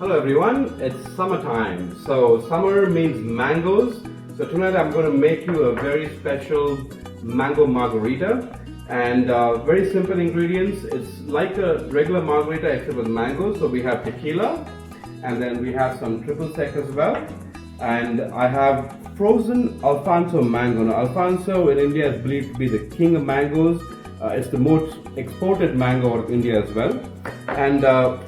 Hello everyone, it's summertime. So summer means mangoes. So tonight I'm going to make you a very special mango margarita, and very simple ingredients. It's like a regular margarita except with mangoes. So we have tequila, and then we have some triple sec as well, and I have frozen Alfonso mango. Now Alfonso in India is believed to be the king of mangoes. It's the most exported mango out of India as well. And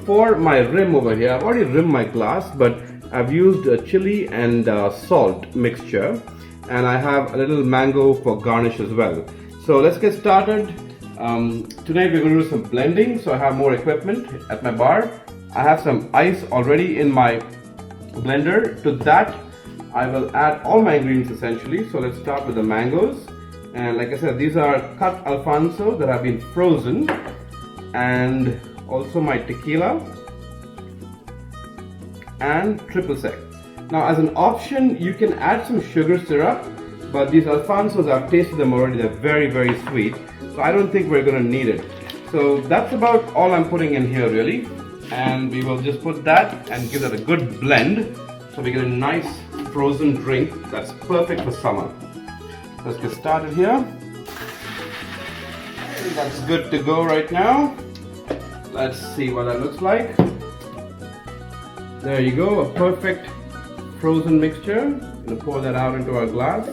for my rim over here, I've already rimmed my glass, but I've used a chili and salt mixture, and I have a little mango for garnish as well. So let's get started. Tonight we're going to do some blending, so I have more equipment at my bar. I have some ice already in my blender. To that I will add all my ingredients essentially. So let's start with the mangoes. And like I said, these are cut Alfonso that have been frozen, and also my tequila and triple sec. Now as an option, you can add some sugar syrup, but these Alfonsos, I've tasted them already, they're very sweet, so I don't think we're going to need it. So that's about all I'm putting in here really, and we will just put that and give that a good blend so we get a nice frozen drink that's perfect for summer. Let's get started here. That's good to go right now. Let's see what that looks like. There you go, a perfect frozen mixture. I'm going to pour that out into our glass.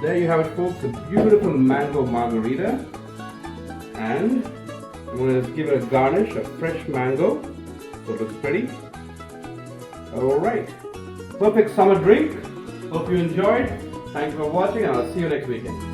There you have it, folks, a beautiful mango margarita. And I'm going to give it a garnish of fresh mango so it looks pretty. Alright, perfect summer drink. Hope you enjoyed. Thanks for watching, and I'll see you next weekend.